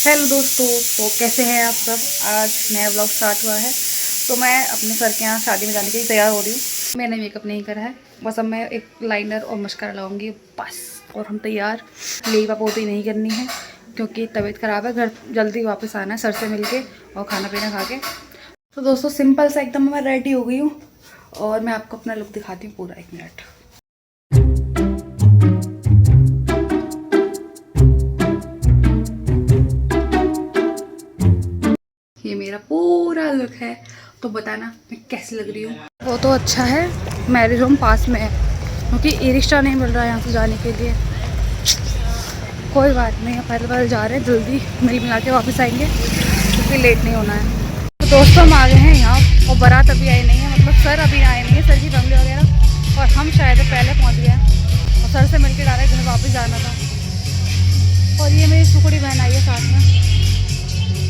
Hello दोस्तों, तो कैसे हैं आप सब। आज नया ब्लॉग स्टार्ट हुआ है। तो मैं अपने सर के यहाँ शादी में जाने के लिए तैयार हो रही हूँ। मैंने मेकअप नहीं करा है, बस अब मैं एक लाइनर और मस्कारा लगाऊंगी बस, और हम तैयार। लीवा पोती नहीं करनी है क्योंकि तबीयत ख़राब है। घर जल्दी वापस आना है सर से मिल के और खाना पीना खा के। तो दोस्तों सिंपल सा एकदम मैं रेडी हो गई हूँ और मैं आपको अपना लुक दिखाती हूँ पूरा। 1 मिनट। ये मेरा पूरा लुक है, तो बताना मैं कैसी लग रही हूँ। वो तो अच्छा है, मैरिज होम पास में है क्योंकि ई रिक्शा नहीं मिल रहा है यहाँ से जाने के लिए। कोई बात नहीं, पहले पहले जा रहे हैं, जल्दी मिल मिला के वापस आएंगे क्योंकि लेट नहीं होना है। तो दोस्तों हम आ गए हैं यहाँ और बारात अभी आई नहीं है, मतलब सर अभी आए नहीं है, सर की फैमिली वगैरह, और हम शायद पहले पहुँच गए हैं और सर से मिल के डायरेक्ट घर वापस जाना था। और ये मेरी सुखड़ी बहन आई है साथ में।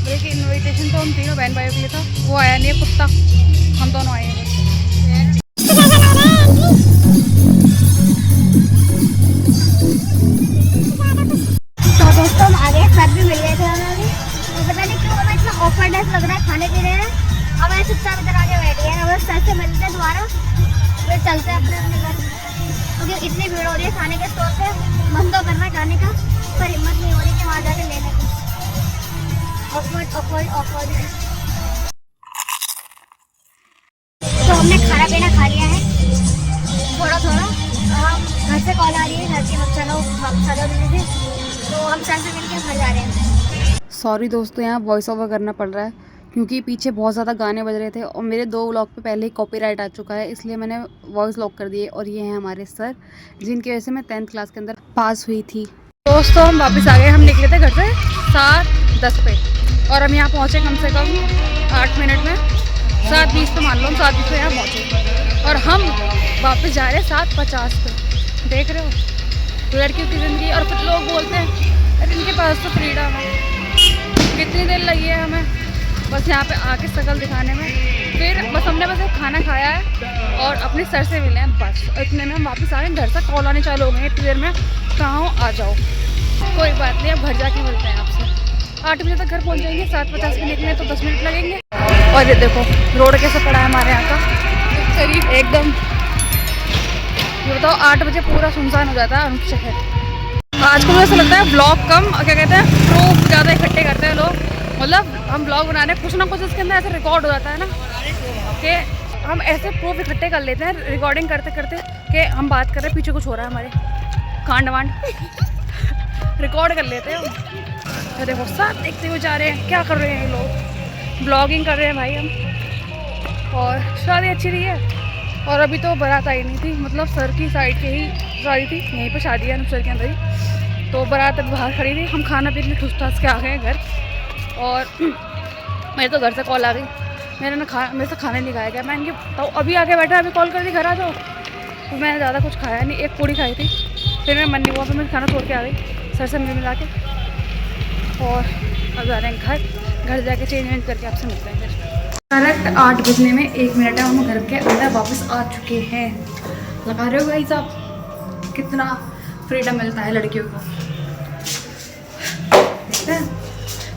देखिए इनविटेशन तो हम तीनों बहन भाइयों के लिए था, वो आया नहीं है कुत्ता, हम दोनों आए हैं बस। तो दोस्तों हम आ गए, सर भी मिल गए थे हमें अभी। तो पता नहीं क्यों हमें इतना ऑफर्ड लग रहा है खाने पीने में। अब ऐसे चुपचाप इधर आके बैठ गए, अब सर से मिलते हैं दोबारा, फिर चलते हैं अपने अपने घर, क्योंकि इतनी भीड़ हो रही है खाने के स्टोर पे। मन तो कर रहा है खाने का, पर हिम्मत नहीं हो रही कि वहाँ जाके लेने की। Offered offered offered. तो हमने खाना पीना खा लिया है थोड़ा थोड़ा। हम घर से कॉल आ रही है घर की, हम चलो वापस आ जाओ जल्दी से। तो हम सर से मिलकर घर जा रहे हैं। सॉरी दोस्तों, यहाँ वॉइस ओवर करना पड़ रहा है क्योंकि पीछे बहुत ज़्यादा गाने बज रहे थे और मेरे 2 व्लॉग पे पहले ही कॉपीराइट आ चुका है, इसलिए मैंने वॉइस लॉक कर दिए। और ये हैं हमारे सर, जिनकी वजह से मैं 10th क्लास के अंदर पास हुई थी। दोस्तों हम वापस आ गए, हम निकले थे घर से 7:10 पे और हम यहाँ पहुँचे कम से कम 8 मिनट में। 7:20 पे मान लो, हम 7:20 पे यहाँ पहुँचे और हम वापस जा रहे हैं 7:50 पे। देख रहे हो लड़कियों की ज़िंदगी। और कुछ लोग बोलते हैं अरे इनके पास तो फ्रीडम है। कितनी देर लगी है हमें बस यहाँ पे आके शक्ल दिखाने में। फिर बस हमने बस एक खाना खाया है और अपने सर से मिले हैं बस, इतने में हम वापस आ गए। घर से कॉल आने चालू हो गए इतनी देर में, कहाँ हो आ जाओ। कोई बात नहीं, अब घर जाके मिलते हैं आपसे। 8 बजे तक घर पहुँच जाएंगे, 7:50 पे निकले तो 10 मिनट लगेंगे। और ये देखो रोड कैसे पड़ा है हमारे यहाँ का, करीब एकदम। ये बताओ 8 बजे पूरा सुनसान हो जाता है अनूप शहर। आज को मुझे ऐसा लगता है ब्लॉग कम और क्या कहते हैं प्रूफ ज़्यादा इकट्ठे करते हैं लोग। मतलब हम ब्लॉग बना रहे हैं, कुछ ना कुछ इसके अंदर ऐसे रिकॉर्ड हो जाता है ना कि हम ऐसे प्रूफ इकट्ठे कर लेते हैं रिकॉर्डिंग करते करते कि हम बात कर रहे हैं, पीछे कुछ हो रहा है हमारे कांड वांड रिकॉर्ड कर लेते हैं। तो देखो सब देखते हुए जा रहे हैं, क्या कर रहे हैं ये लोग, ब्लॉगिंग कर रहे हैं भाई हम। और शादी अच्छी रही है और अभी तो बारात आई नहीं थी, मतलब सर की साइड के ही शादी थी, यहीं पे शादी है अनूप सर के अंदर ही। तो बारात अभी बाहर खड़ी थी, हम खाना पीने ठूस ठास के आ गए घर। और मेरे तो घर से कॉल आ गई, मेरे से खाना नहीं खाया गया। मैं इनके बताऊँ अभी आके बैठा, अभी कॉल कर दी घर आ जाओ। तो मैंने ज़्यादा कुछ खाया नहीं, एक पूड़ी खाई थी, फिर मैं मन नहीं हुआ, फिर मैं खाना छोड़ के आ गई सर से मिला के। और अब जा रहे हैं घर जाके चेंज करके आपसे मिलते हैं फिर। करेक्ट 8 बजने में 1 मिनट है, हम घर के अंदर वापस आ चुके हैं। लगा रहे हो भाई साहब कितना फ्रीडम मिलता है लड़कियों को, देखते हैं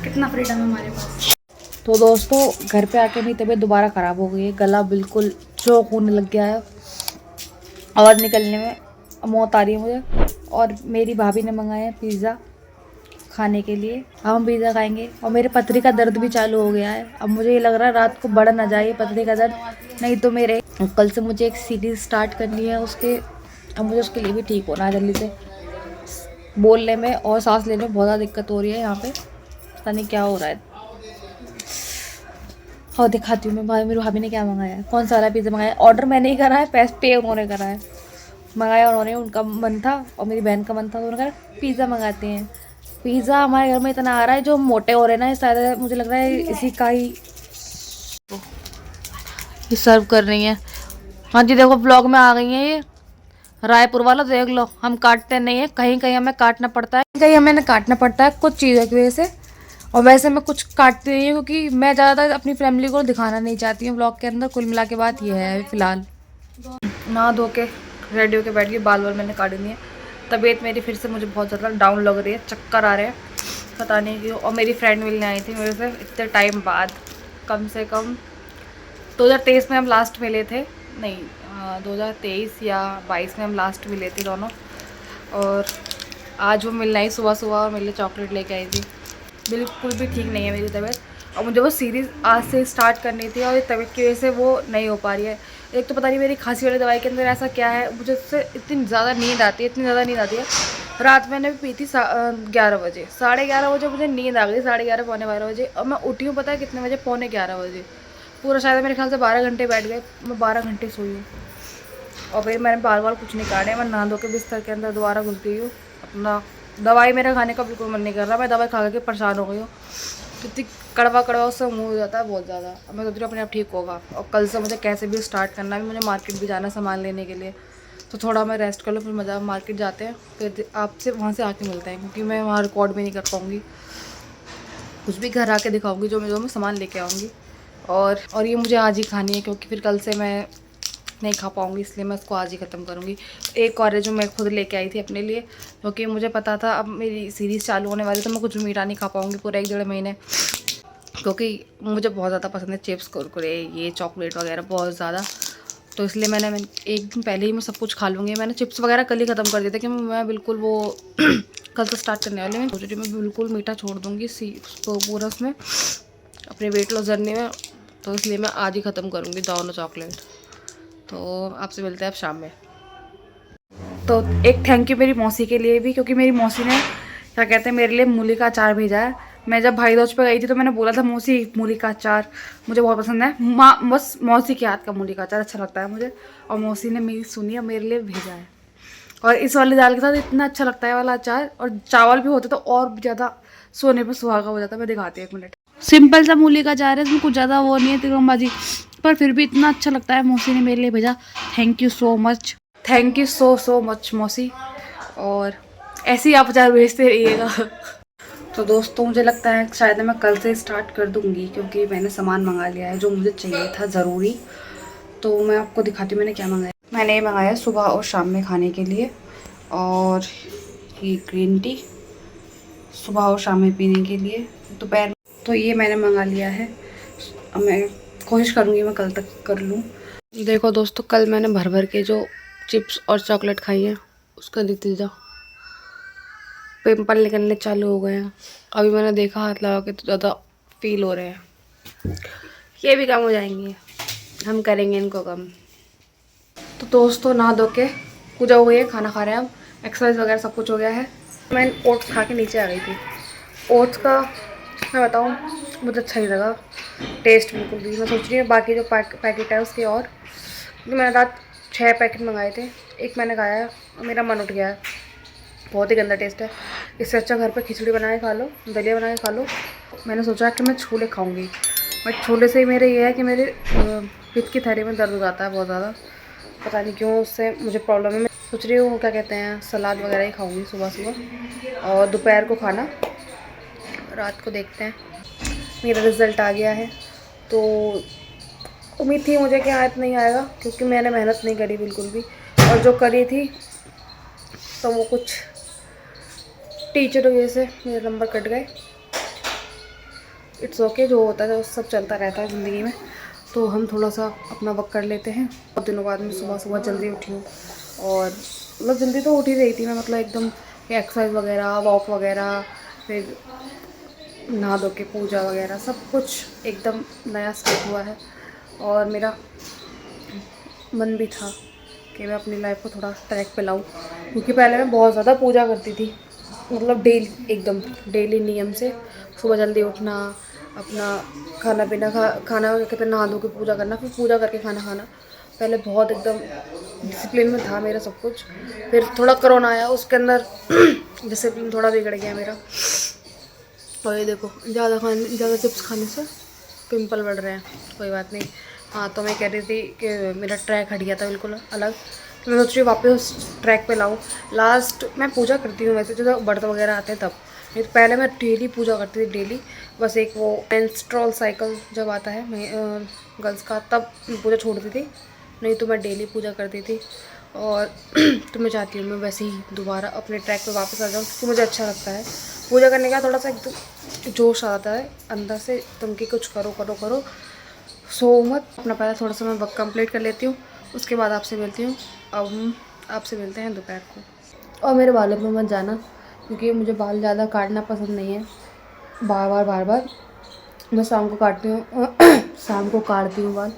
कितना फ्रीडम है हमारे पास। तो दोस्तों घर पे आके मेरी तबीयत दोबारा ख़राब हो गई है, गला बिल्कुल चौक होने लग गया है, आवाज़ निकलने में मौत आ रही है मुझे। और मेरी भाभी ने मंगाया है पिज़्ज़ा खाने के लिए, अब हम पिज़्ज़ा खाएंगे। और मेरे पथरी का दर्द भी चालू हो गया है, अब मुझे ये लग रहा है रात को बढ़ ना जाए पथरी का दर्द, नहीं तो मेरे कल से मुझे एक सीरीज़ स्टार्ट करनी है उसके, अब मुझे उसके लिए भी ठीक होना है जल्दी से। बोलने में और सांस लेने में बहुत ज़्यादा दिक्कत हो रही है यहाँ पे, पता नहीं क्या हो रहा है। और दिखाती हूँ मैं भाई मेरी भाभी ने क्या मंगाया है, कौन सा वाला पिज़्ज़ा मंगाया। ऑर्डर मैंने ही करा है, पैसे पे उन्होंने करा है, मंगाया उन्होंने, उनका मन था और मेरी बहन का मन था, तो उन्होंने कहा पिज़्ज़ा मंगाते हैं। पिज़्ज़ा हमारे घर में इतना आ रहा है, जो मोटे हो रहे हैं ना शायद, मुझे लग रहा है इसी का ही ये सर्व कर रही हैं। हाँ जी देखो ब्लॉग में आ गई हैं ये रायपुर वाला, देख लो हम काटते नहीं है, कहीं कहीं हमें काटना पड़ता है, कहीं हमें काटना पड़ता है कुछ चीज़ों की वजह से। और वैसे मैं कुछ काटती नहीं हूँ क्योंकि मैं ज़्यादातर अपनी फैमिली को दिखाना नहीं चाहती हूँ ब्लॉग के अंदर। कुल मिला के बात ये है फ़िलहाल। नहा धो के रेडी होके बैठ गई, बाल मैंने काट दिए। तबीयत मेरी फिर से मुझे बहुत ज़्यादा डाउन लग रही है, चक्कर आ रहे हैं। पता नहीं क्यों। और मेरी फ्रेंड मिलने आई थी मेरे से इतने टाइम बाद, कम से कम 2023 में हम लास्ट मिले थे, नहीं 2023 या 22 में हम लास्ट मिले थे दोनों। और आज वो मिलना ही सुबह सुबह और मेरे लिए चॉकलेट लेके आई थी। बिल्कुल भी ठीक नहीं है मेरी तबीयत, और मुझे वो सीरीज़ आज से स्टार्ट करनी थी और तबीयत की वजह से वो नहीं हो पा रही है। एक तो पता नहीं मेरी खांसी वाली दवाई के अंदर ऐसा क्या है, मुझे उससे इतनी ज़्यादा नींद आती है, इतनी ज़्यादा नींद आती है। रात मैंने भी पी थी 11 बजे, 11:30 बजे मुझे नींद आ गई, 11:30 पौने 12 बजे। और मैं उठी हूँ पता है कितने बजे, पौने 11 बजे। पूरा शायद मेरे ख्याल से 12 घंटे बैठ गए, मैं 12 घंटे सोई हूँ। और फिर मैंने बार बार कुछ नहीं काटे, मैं नहा धो के बिस्तर के अंदर दोबारा घुस गई हूँ। अपना दवाई मेरा खाने का बिल्कुल मन नहीं कर रहा, मैं दवाई खा के परेशान हो गई हूँ। इतनी कड़वा कड़वा उससे मुँह हो जाता है बहुत ज़्यादा। अब मैं सोच रही हूँ अपने आप ठीक होगा, और कल से मुझे कैसे भी स्टार्ट करना है, मुझे मार्केट भी जाना है सामान लेने के लिए। तो थोड़ा मैं रेस्ट कर लूँ, फिर मज़ा मार्केट जाते हैं, फिर आपसे वहाँ से आके मिलते हैं, क्योंकि मैं वहाँ रिकॉर्ड भी नहीं कर पाऊँगी। कुछ भी घर आके दिखाऊँगी जो मैं सामान लेके आऊँगी। और ये मुझे आज ही खानी है, क्योंकि फिर कल से मैं नहीं खा पाऊँगी, इसलिए मैं उसको आज ही ख़त्म करूँगी। एक और है जो मैं खुद लेके आई थी अपने लिए, क्योंकि मुझे पता था अब मेरी सीरीज़ चालू होने वाली, तो मैं कुछ मीठा नहीं खा पाऊँगी पूरा 1-1.5 महीने, क्योंकि मुझे बहुत ज़्यादा पसंद है चिप्स, कुरकुरे, ये चॉकलेट वगैरह बहुत ज़्यादा। तो इसलिए मैंने एक दिन पहले ही मैं सब कुछ खा लूँगी। मैंने चिप्स वगैरह कल ही ख़त्म कर दिया था, कि मैं बिल्कुल वो कल से स्टार्ट करने वाली। मैं सोच रही हूँ मैं बिल्कुल मीठा छोड़ दूँगी उसको पूरा उसमें अपने वेट लॉस जर्नी में, तो इसलिए मैं आज ही ख़त्म करूँगी दोनों चॉकलेट। तो आपसे मिलते हैं अब शाम में। तो एक थैंक यू मेरी मौसी के लिए भी, क्योंकि मेरी मौसी ने क्या कहते हैं मेरे लिए मूली का अचार भेजा है। मैं जब भाई दूज पे गई थी तो मैंने बोला था मौसी मूली का अचार मुझे बहुत पसंद है, बस मौसी के हाथ का मूली का अचार अच्छा लगता है मुझे। और मौसी ने मेरी सुनी और मेरे लिए भेजा है। और इस वाली दाल के साथ इतना अच्छा लगता है वाला अचार, और चावल भी होते तो और भी ज़्यादा सोने पर सुहागा हो जाता है। मैं दिखाती हूँ 1 मिनट। सिंपल सा मूली का अचार है, इसमें कुछ ज़्यादा वो नहीं है तिरंगबाजी, पर फिर भी इतना अच्छा लगता है। मौसी ने मेरे लिए भेजा, thank you so much, thank you so much मौसी। और ऐसे ही आप अचार भेजते रहिएगा। तो दोस्तों मुझे लगता है शायद मैं कल से स्टार्ट कर दूँगी, क्योंकि मैंने सामान मंगा लिया है जो मुझे चाहिए था ज़रूरी। तो मैं आपको दिखाती हूँ मैंने क्या मंगाया। मैंने ये मंगाया सुबह और शाम में खाने के लिए, और ये ग्रीन टी सुबह और शाम में पीने के लिए, दोपहर। तो ये मैंने मंगा लिया है, अब मैं कोशिश करूँगी मैं कल तक कर लूँ। देखो दोस्तों, कल मैंने भर भर के जो चिप्स और चॉकलेट खाई है उसका नतीजा पिंपल निकलने चालू हो गए हैं। अभी मैंने देखा हाथ लगा के तो ज़्यादा फील हो रहे हैं। ये भी कम हो जाएंगे, हम करेंगे इनको कम। तो दोस्तों नहा धो के पूजा हो गई है, खाना खा रहे हैं हम, एक्सरसाइज वगैरह सब कुछ हो गया है। मैं ओट्स खा के नीचे आ गई थी। ओट्स का मैं बताऊँ मुझे अच्छा नहीं लगा टेस्ट बिल्कुल भी। मैं सोच रही हूँ बाकी जो पैकेट है उसके, और मैंने रात 6 पैकेट मंगाए थे, एक मैंने खाया है और मेरा मन उठ गया है, बहुत ही गंदा टेस्ट है। इससे अच्छा घर पे खिचड़ी बना के खा लो, दलिया बना के खा लो। मैंने सोचा कि मैं छोले खाऊंगी, बट छोले से ही मेरे ये है कि मेरे पित्त की थैली में दर्द हो जाता है बहुत ज़्यादा, पता नहीं क्यों, उससे मुझे प्रॉब्लम है। मैं सोच रही हूँ क्या कहते हैं सलाद वगैरह ही खाऊंगी सुबह सुबह, और दोपहर को खाना, रात को देखते हैं। मेरा रिज़ल्ट आ गया है, तो उम्मीद थी मुझे कि आज नहीं आएगा, क्योंकि मैंने मेहनत नहीं करी बिल्कुल भी, और जो करी थी तो वो कुछ टीचर की वजह से मेरे नंबर कट गए। इट्स ओके, जो होता है सब चलता रहता है ज़िंदगी में। तो हम थोड़ा सा अपना वर्क कर लेते हैं। बहुत दिनों बाद में सुबह सुबह जल्दी उठी हूँ, और मतलब जल्दी तो उठ ही रही थी मैं, मतलब एकदम एक्सरसाइज वगैरह, वॉक वगैरह, फिर नहा धो के पूजा वगैरह सब कुछ एकदम नया स्टार्ट हुआ है। और मेरा मन भी था कि मैं अपनी लाइफ को थोड़ा ट्रैक पे लाऊं, क्योंकि पहले मैं बहुत ज़्यादा पूजा करती थी, मतलब डेली, एकदम डेली नियम से सुबह जल्दी उठना, अपना खाना पीना खाना कहते नहा धो के पूजा करना, फिर पूजा करके खाना खाना। पहले बहुत एकदम डिसिप्लिन में था मेरा सब कुछ। फिर थोड़ा कोरोना आया, उसके अंदर डिसिप्लिन थोड़ा बिगड़ गया मेरा। और ये देखो ज़्यादा चिप्स खाने से पिंपल बढ़ रहे हैं, कोई बात नहीं। हाँ, तो मैं कह रही थी कि मेरा ट्रैक हट गया था बिल्कुल अलग, तो मैं सोच रही हूँ वापस उस ट्रैक पे लाऊँ। लास्ट मैं पूजा करती हूँ वैसे, जो व्रत वगैरह आते हैं तब, नहीं तो पहले मैं डेली पूजा करती थी, डेली। बस एक वो मेंस्ट्रुअल साइकिल जब आता है गर्ल्स का, तब पूजा छोड़ती थी, नहीं तो मैं डेली पूजा करती थी। और तो मैं चाहती हूँ मैं वैसे ही दोबारा अपने ट्रैक पे वापस आ जाऊँ, क्योंकि मुझे अच्छा लगता है। पूजा करने का थोड़ा सा एकदम जोश आता है अंदर से तुम कि कुछ करो करो करो, सो मत अपना। पहले थोड़ा सा मैं वर्क कंप्लीट कर लेती हूँ, उसके बाद आपसे मिलती हूँ। अब हम आपसे मिलते हैं दोपहर को। और मेरे बालों में मत जाना, क्योंकि मुझे बाल ज़्यादा काटना पसंद नहीं है, बार बार। मैं शाम को काटती हूँ शाम को काटती हूँ बाल।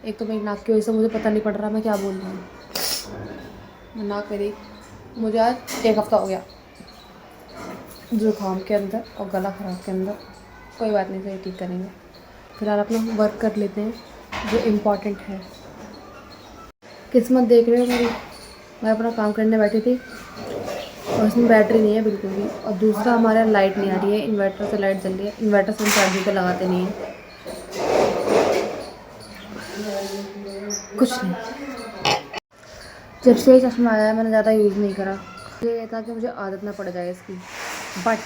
एक तो मेरी नाक की वजह से मुझे पता नहीं पड़ रहा मैं क्या बोल रही हूँ। नाक मेरी, मुझे आज 1 हफ़्ता हो गया जुकाम के अंदर और गला ख़राब के अंदर। कोई बात नहीं, सही ठीक करेंगे। फिलहाल अपना वर्क कर लेते हैं जो इम्पोर्टेंट है। किस्मत देख रहे हो मेरी, मैं अपना काम करने बैठी थी और इसमें बैटरी नहीं है बिल्कुल भी। और दूसरा हमारे यहाँ लाइट नहीं आ रही है, इन्वर्टर से लाइट जल रही है। इन्वर्टर से हम चार्जिंग पे लगाते नहीं हैं, कुछ नहीं। जब से ये चश्मा आया है मैंने ज़्यादा यूज़ नहीं करा, मुझे ये था कि मुझे आदत ना पड़ जाए इसकी। बट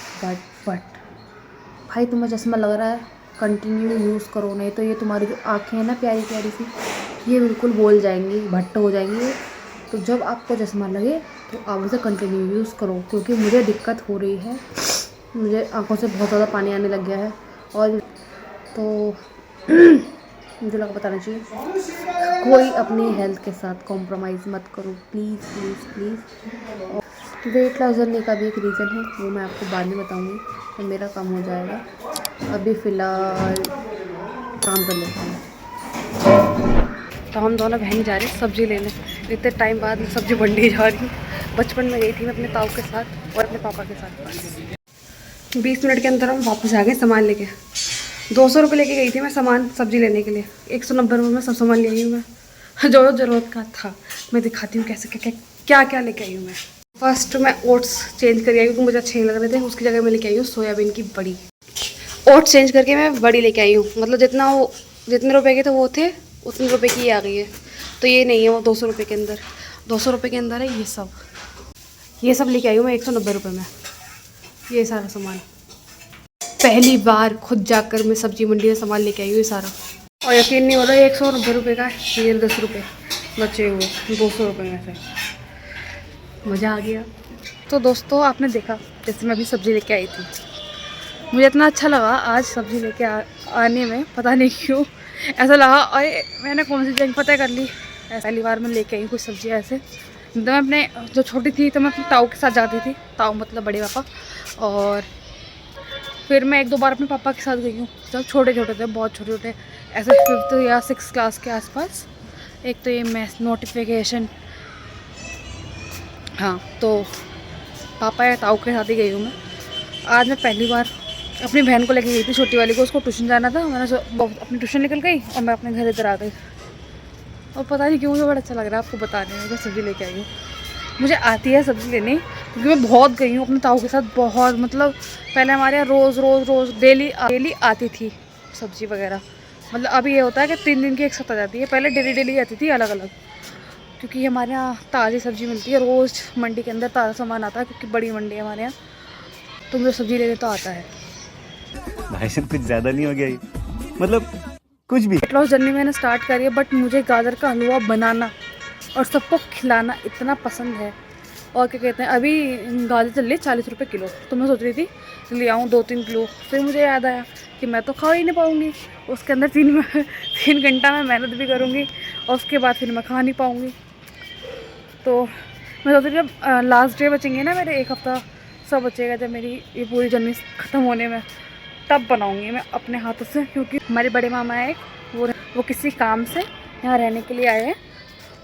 भाई तुम्हें चश्मा लग रहा है, कंटिन्यू यूज़ करो, नहीं तो ये तुम्हारी जो आँखें हैं ना प्यारी प्यारी सी, ये बिल्कुल बोल जाएंगी, भट्ट हो जाएंगी। तो जब आपको चश्मा लगे तो आप उसे कंटिन्यू यूज़ करो, क्योंकि मुझे दिक्कत हो रही है, मुझे आँखों से बहुत ज़्यादा पानी आने लग गया है। और तो मुझे लगा बताना चाहिए, कोई अपनी हेल्थ के साथ कॉम्प्रोमाइज़ मत करो please please please. Weight loss journey का भी एक रीज़न है, वो मैं आपको बाद में बताऊँगी तो मेरा काम हो जाएगा। अभी फ़िलहाल काम कर लेते हैं। तो हम दोनों बहन जा रहे हैं सब्ज़ी लेने। इतने टाइम बाद मैं सब्ज़ी मंडी जा रही हूँ। बचपन में गई थी मैं अपने ताऊ के साथ और अपने पापा के साथ। बस 20 मिनट के अंदर हम वापस आ गए सामान लेके। 200 रुपये लेके गई थी मैं सामान सब्ज़ी लेने के लिए, 190 रुपये में सब सामान ले आई हूँ मैं, जो ज़रूरत का था। मैं दिखाती हूँ कैसे क्या क्या लेके आई हूँ मैं। फर्स्ट मैं ओट्स चेंज कर आई क्योंकि मुझे अच्छे नहीं लग रहे थे, उसकी जगह मैं लेके आई हूँ सोयाबीन की बड़ी। ओट्स चेंज करके मैं बड़ी लेके आई हूँ, मतलब जितने रुपए के थे वो थे उतने रुपए की आ गई है। तो ये नहीं है वो 200 रुपये के अंदर, 200 रुपये के अंदर है ये सब लेके आई हूँ मैं 190 रुपये में, ये सारा सामान। पहली बार खुद जाकर मैं सब्जी मंडी से सामान लेके आई हूँ ये सारा। और यकीन नहीं हो रहा, 190 रुपये का है, ये 10 रुपये बचे हुए 200 रुपये में से। मज़ा आ गया। तो दोस्तों आपने देखा जैसे मैं अभी सब्ज़ी लेके आई थी, मुझे इतना अच्छा लगा आज सब्ज़ी लेके आने में, पता नहीं क्यों ऐसा लगा। अरे मैंने कौन सी जगह पता कर ली, पहली बार मैं लेके आई कुछ सब्ज़ी ऐसे। तो मैं अपने जो छोटी थी तो मैं अपने ताऊ के साथ जाती थी, ताऊ मतलब बड़े पापा, और फिर मैं 1-2 बार अपने पापा के साथ गई हूँ जब छोटे छोटे थे, बहुत छोटे छोटे, ऐसे 5th या 6th क्लास के आसपास। एक तो ये मैस नोटिफिकेशन, हाँ, तो पापा या ताऊ के साथ ही गई हूँ मैं। आज मैं पहली बार अपनी बहन को लेके गई थी, छोटी वाली को, उसको ट्यूशन जाना था। मैंने अपनी ट्यूशन निकल गई और मैं अपने घर इधर आ गई। और पता नहीं क्यों मुझे बड़ा अच्छा लग रहा है आपको बताने में, सब्ज़ी लेके आई हूँ। मुझे आती है सब्ज़ी लेने, क्योंकि मैं बहुत गई हूँ अपने ताऊ के साथ, बहुत, मतलब पहले हमारे यहाँ रोज़ डेली आती थी सब्ज़ी वगैरह। मतलब अभी ये होता है कि 3 दिन की एक साथ आ जाती है, पहले डेली आती थी अलग अलग, क्योंकि हमारे यहाँ ताज़ी सब्ज़ी मिलती है रोज़, मंडी के अंदर ताज़ा सामान आता है, क्योंकि बड़ी मंडी है हमारे यहाँ, तो मुझे सब्ज़ी लेने तो आता है। भाई साहब कुछ ज़्यादा नहीं हो गया ये, मतलब कुछ भी। वेट लॉस जर्नी मैंने स्टार्ट करी है, बट मुझे गाजर का हलवा बनाना और सबको खिलाना इतना पसंद है। और क्या कहते हैं, अभी गाजर चल रही है 40 रुपये किलो, तो मैं सोच रही थी ले आऊँ 2-3 किलो। फिर मुझे याद आया कि मैं तो खा ही नहीं पाऊँगी, उसके अंदर 3 घंटा मैं मेहनत भी करूँगी और उसके बाद फिर मैं खा नहीं पाऊँगी। तो मैं सोच रही जब लास्ट डे बचेंगे ना मेरे, 1 हफ़्ता सब बचेगा जब मेरी ये पूरी जर्नी ख़त्म होने में, तब बनाऊँगी मैं अपने हाथों से। क्योंकि हमारे बड़े मामा है, वो किसी काम से यहाँ रहने के लिए आए हैं,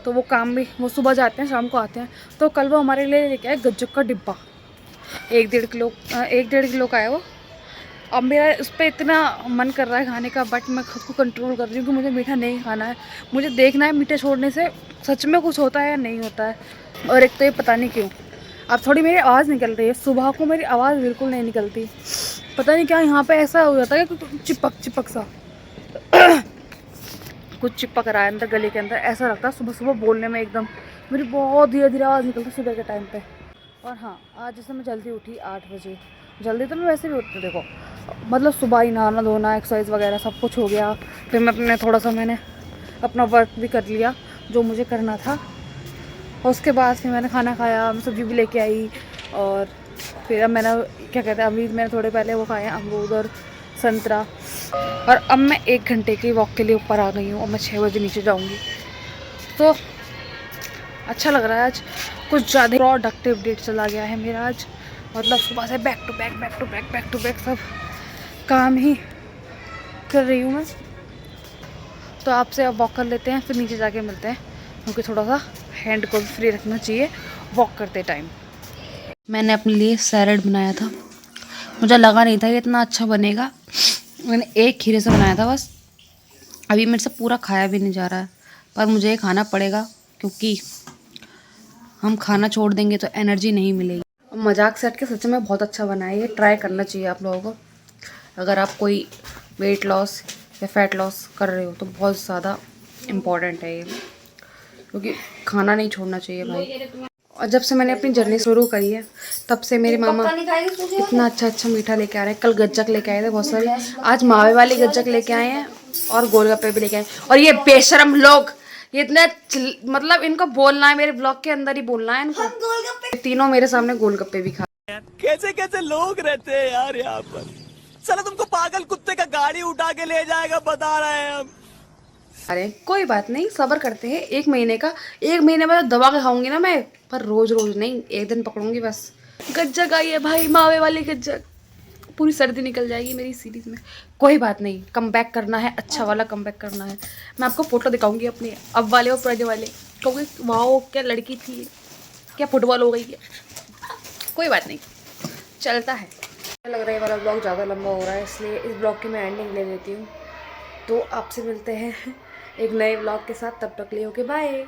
तो वो काम भी, वो सुबह जाते हैं शाम को आते हैं। तो कल वो हमारे लिए लेके आए गज्जक का डिब्बा, 1-1.5 किलो का है वो। अब मेरा उस पर इतना मन कर रहा है खाने का, बट मैं खुद को कंट्रोल कर रही हूँ कि मुझे मीठा नहीं खाना है। मुझे देखना है मीठे छोड़ने से सच में कुछ होता है या नहीं होता है। और एक तो ये पता नहीं क्यों अब थोड़ी मेरी आवाज़ निकल रही है, सुबह को मेरी आवाज़ बिल्कुल नहीं निकलती, पता नहीं क्या यहाँ पे ऐसा हो जाता है कि चिपक सा कुछ चिपक रहा है अंदर गले के अंदर, ऐसा लगता है। सुबह बोलने में एकदम मेरी बहुत धीरे आवाज़ निकलती सुबह के टाइम पे। और हाँ, आज जैसे मैं जल्दी उठी 8 बजे, जल्दी तो मैं वैसे भी उठती, देखो मतलब सुबह ही नहाना धोना एक्सरसाइज वगैरह सब कुछ हो गया। फिर मैं थोड़ा सा मैंने अपना वर्क भी कर लिया जो मुझे करना था, और उसके बाद फिर मैंने खाना खाया, मैं सब्ज़ी भी लेके आई, और फिर अब मैंने क्या कहते हैं, अभी मैंने थोड़े पहले वो खाए अमरूद और संतरा। और अब मैं 1 घंटे की वॉक के लिए ऊपर आ गई हूँ और मैं 6 बजे नीचे जाऊँगी। तो अच्छा लग रहा है, आज कुछ ज़्यादा प्रोडक्टिव डेट चला गया है मेरा आज। मतलब सुबह से बैक टू बैक सब काम ही कर रही हूँ मैं। तो आपसे अब वॉक कर लेते हैं, फिर नीचे जाके मिलते हैं, क्योंकि थोड़ा सा हैंड को भी फ्री रखना चाहिए वॉक करते टाइम। मैंने अपने लिए सैलड बनाया था, मुझे लगा नहीं था ये इतना अच्छा बनेगा। मैंने एक खीरे से बनाया था बस। अभी मेरे से पूरा खाया भी नहीं जा रहा है, पर मुझे ये खाना पड़ेगा, क्योंकि हम खाना छोड़ देंगे तो एनर्जी नहीं मिलेगी। मजाक से हट के सच में बहुत अच्छा बना है, ये ट्राई करना चाहिए आप लोगों को। अगर आप कोई वेट लॉस या फैट लॉस कर रहे हो तो बहुत ज़्यादा इम्पॉर्टेंट है ये, क्योंकि खाना नहीं छोड़ना चाहिए भाई। और जब से मैंने अपनी जर्नी शुरू करी है तब से मेरे मामा इतना अच्छा मीठा लेके आ रहे हैं। कल गज्जक लेके आए थे बहुत सारे, आज मावे वाली गज्जक लेके आए हैं और गोलगप्पे भी लेके आए। और ये बेशरम लोग, ये इतने मतलब इनको बोलना है, मेरे ब्लॉग के अंदर ही बोलना है इनको। तीनों मेरे सामने गोलगप्पे भी खा। कैसे कैसे लोग रहते हैं यार यहाँ पर। साला तुमको पागल कुत्ते का गाड़ी उठा के ले जाएगा, बता रहे हैं हम। अरे कोई बात नहीं, सब्र करते हैं। 1 महीने बाद दवा के खाऊंगी ना मैं, पर रोज रोज नहीं, एक दिन पकड़ूंगी बस। गज्जक आई है भाई, मावे वाली गज्जक, पूरी सर्दी निकल जाएगी मेरी सीरीज में। कोई बात नहीं, कम बैक करना है, अच्छा वाला कम बैक करना है। मैं आपको फोटो दिखाऊंगी अपने अब वाले और पुराने वाले, क्योंकि वाओ क्या लड़की थी, क्या फुटबॉल हो गई है। कोई बात नहीं, चलता है। लग रहा है वाला ब्लॉग ज़्यादा लंबा हो रहा है, इसलिए इस ब्लॉग की मैं एंडिंग ले लेती हूँ। तो आपसे मिलते हैं एक नए ब्लॉग के साथ, तब तक लिए ओके बाय।